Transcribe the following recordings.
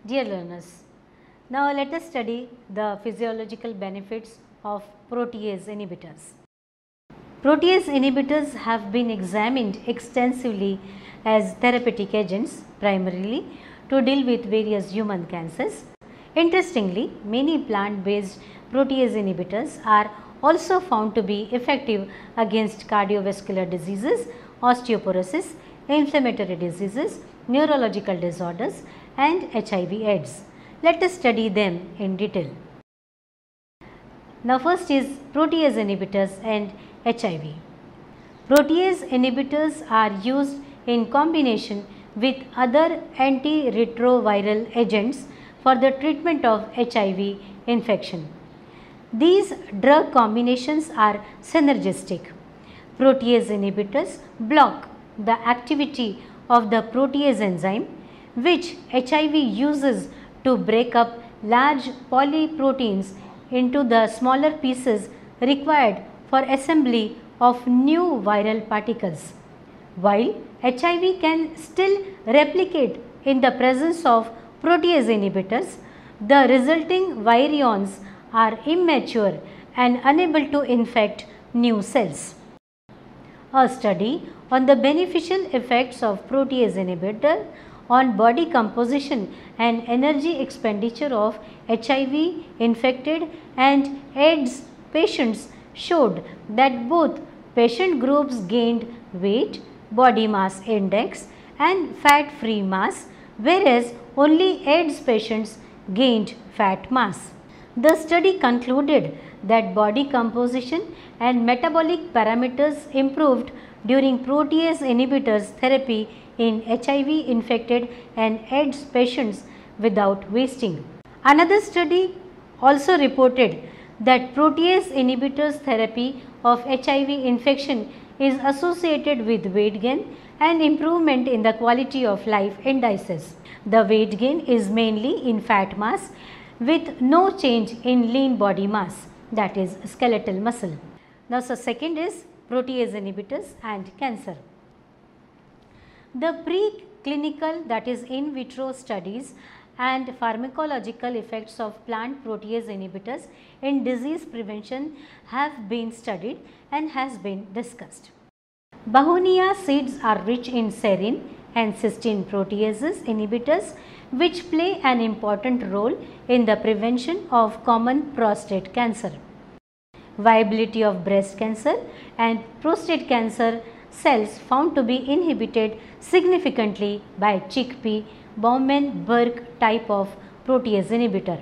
Dear learners, now let us study the physiological benefits of protease inhibitors. Protease inhibitors have been examined extensively as therapeutic agents primarily to deal with various human cancers. Interestingly, many plant-based protease inhibitors are also found to be effective against cardiovascular diseases, osteoporosis, inflammatory diseases, neurological disorders and HIV/AIDS. Let us study them in detail. Now first is protease inhibitors and HIV. Protease inhibitors are used in combination with other antiretroviral agents for the treatment of HIV infection. These drug combinations are synergistic. Protease inhibitors block the activity of the protease enzyme which HIV uses to break up large polyproteins into the smaller pieces required for assembly of new viral particles. While HIV can still replicate in the presence of protease inhibitors, the resulting virions are immature and unable to infect new cells. A study on the beneficial effects of protease inhibitor on body composition and energy expenditure of HIV infected and AIDS patients showed that both patient groups gained weight, body mass index and fat free mass, whereas only AIDS patients gained fat mass. The study concluded that body composition and metabolic parameters improved during protease inhibitors therapy in HIV infected and AIDS patients without wasting. Another study also reported that protease inhibitors therapy of HIV infection is associated with weight gain and improvement in the quality of life indices. The weight gain is mainly in fat mass with no change in lean body mass, that is skeletal muscle. Now, so second is protease inhibitors and cancer. The preclinical, that is in vitro studies and pharmacological effects of plant protease inhibitors in disease prevention have been studied and has been discussed. Begonia seeds are rich in serine and cysteine proteases inhibitors which play an important role in the prevention of common prostate cancer. Viability of breast cancer and prostate cancer cells found to be inhibited significantly by chickpea Bowman-Burke type of protease inhibitor.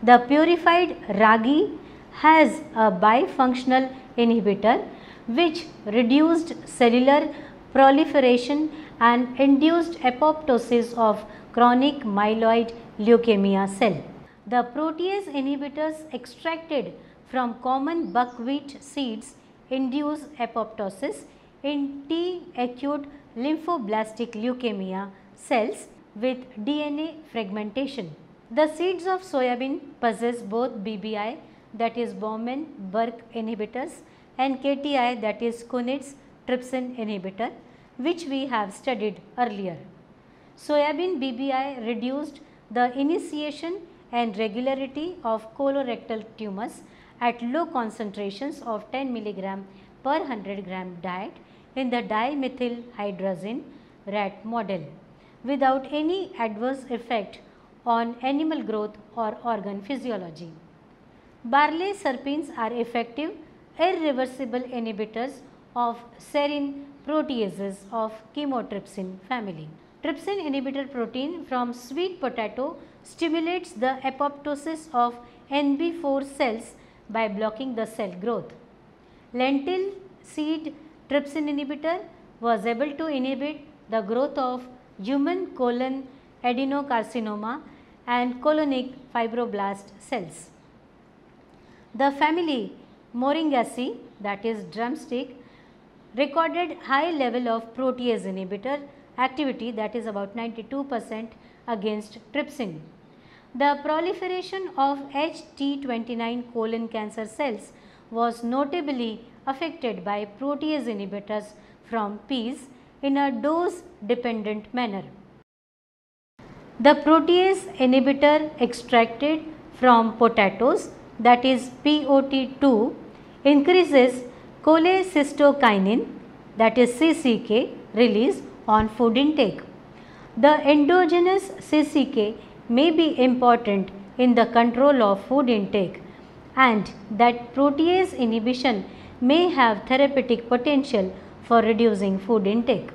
The purified ragi has a bifunctional inhibitor which reduced cellular proliferation and induced apoptosis of chronic myeloid leukemia cell. The protease inhibitors extracted from common buckwheat seeds induce apoptosis in T acute lymphoblastic leukemia cells with DNA fragmentation. The seeds of soybean possess both BBI, that is Bowman-Burke inhibitors, and KTI, that is Kunitz trypsin inhibitor, which we have studied earlier. Soybean BBI reduced the initiation and regularity of colorectal tumors at low concentrations of 10 mg per 100 gram diet in the dimethylhydrazine rat model without any adverse effect on animal growth or organ physiology. Barley serpins are effective irreversible inhibitors of serine proteases of chymotrypsin family. Trypsin inhibitor protein from sweet potato stimulates the apoptosis of NB4 cells by blocking the cell growth. Lentil seed trypsin inhibitor was able to inhibit the growth of human colon adenocarcinoma and colonic fibroblast cells. The family Moringaceae, that is drumstick, recorded high level of protease inhibitor activity, that is about 92% against trypsin. The proliferation of HT29 colon cancer cells was notably affected by protease inhibitors from peas in a dose dependent manner. The protease inhibitor extracted from potatoes, that is POT2, increases cholecystokinin, that is CCK, release on food intake. The endogenous CCK may be important in the control of food intake, and that protease inhibition may have therapeutic potential for reducing food intake.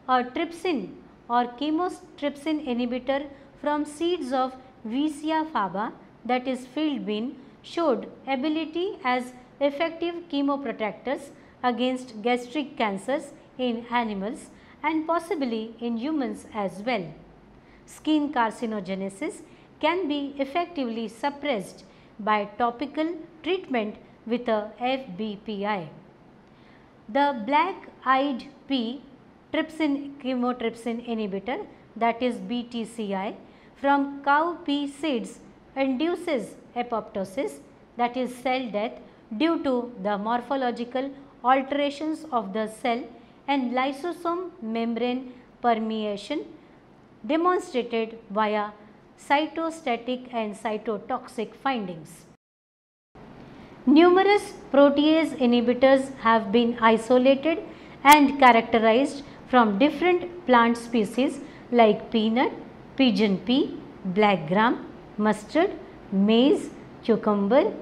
A trypsin or chymotrypsin inhibitor from seeds of Vicia faba, that is field bean, showed ability as effective chemoprotectors against gastric cancers in animals and possibly in humans as well. Skin carcinogenesis can be effectively suppressed by topical treatment with a FBPI. The black-eyed pea chymotrypsin inhibitor, that is BTCI, from cow pea seeds induces apoptosis, that is cell death, due to the morphological alterations of the cell and lysosome membrane permeation demonstrated via cytostatic and cytotoxic findings. Numerous protease inhibitors have been isolated and characterized from different plant species like peanut, pigeon pea, black gram, mustard, maize, cucumber,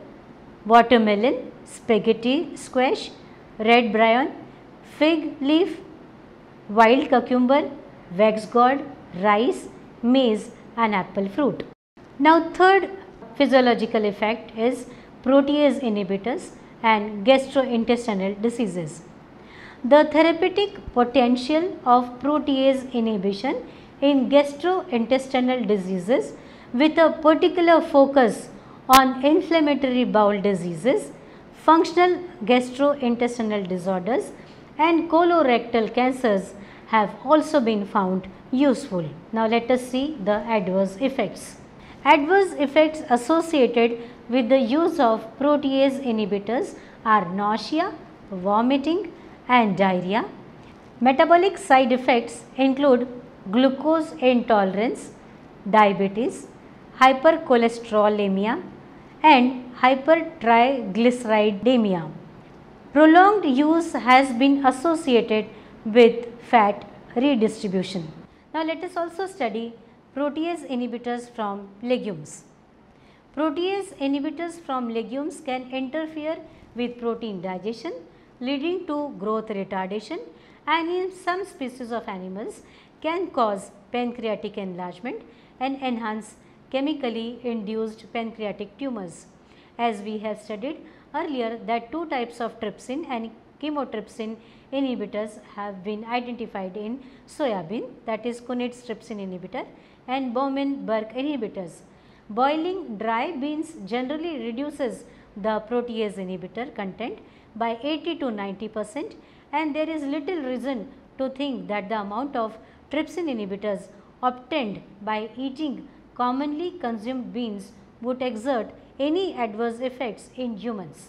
watermelon, spaghetti squash, red bryon, fig leaf, wild cucumber, waxgourd, rice, maize and apple fruit. Now third physiological effect is protease inhibitors and gastrointestinal diseases. The therapeutic potential of protease inhibition in gastrointestinal diseases with a particular focus on inflammatory bowel diseases, functional gastrointestinal disorders and colorectal cancers have also been found useful. Now let us see the adverse effects. Adverse effects associated with the use of protease inhibitors are nausea, vomiting and diarrhea. Metabolic side effects include glucose intolerance, diabetes, hypercholesterolemia and hypertriglyceridemia. Prolonged use has been associated with fat redistribution. Now let us also study protease inhibitors from legumes. Protease inhibitors from legumes can interfere with protein digestion, leading to growth retardation, and in some species of animals can cause pancreatic enlargement and enhance chemically induced pancreatic tumors. As we have studied earlier that two types of trypsin and chymotrypsin inhibitors have been identified in soybean, that is Kunitz trypsin inhibitor and Bowman-Burke inhibitors. Boiling dry beans generally reduces the protease inhibitor content by 80 to 90%, and there is little reason to think that the amount of trypsin inhibitors obtained by eating commonly consumed beans would exert any adverse effects in humans.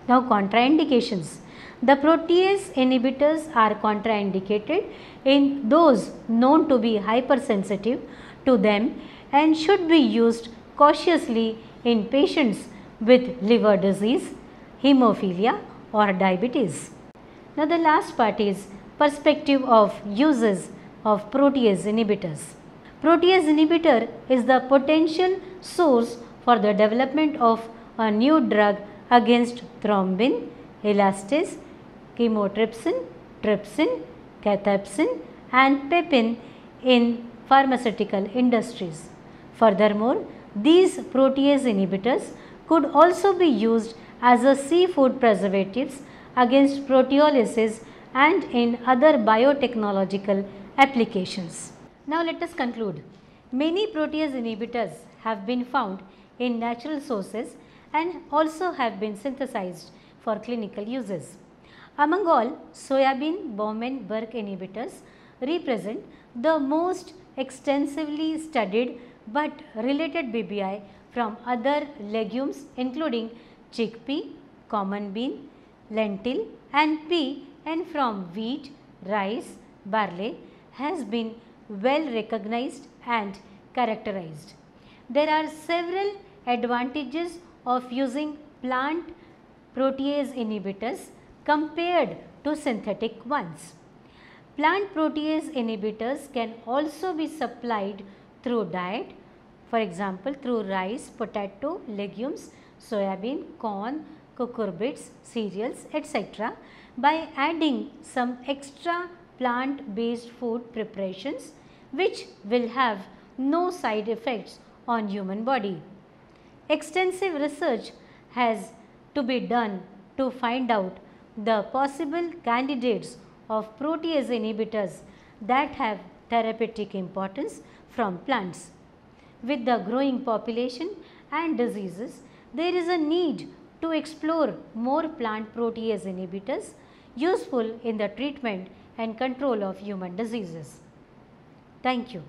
Now contraindications. The protease inhibitors are contraindicated in those known to be hypersensitive to them and should be used cautiously in patients with liver disease, hemophilia or diabetes. Now the last part is perspective of uses of protease inhibitors. Protease inhibitor is the potential source for the development of a new drug against thrombin, elastase, chymotrypsin, trypsin, cathepsin and pepin in pharmaceutical industries. Furthermore, these protease inhibitors could also be used as a seafood preservatives against proteolysis and in other biotechnological applications. Now let us conclude. Many protease inhibitors have been found in natural sources and also have been synthesized for clinical uses. Among all, soybean Bowman-Burke inhibitors represent the most extensively studied but related BBI from other legumes including chickpea, common bean, lentil and pea, and from wheat, rice, barley has been well recognized and characterized. There are several advantages of using plant protease inhibitors compared to synthetic ones. Plant protease inhibitors can also be supplied through diet, for example through rice, potato, legumes, soybean, corn, cucurbits, cereals, etc. by adding some extra plant based food preparations which will have no side effects on human body. Extensive research has to be done to find out the possible candidates of protease inhibitors that have therapeutic importance from plants. With the growing population and diseases, there is a need to explore more plant protease inhibitors useful in the treatment and control of human diseases. Thank you.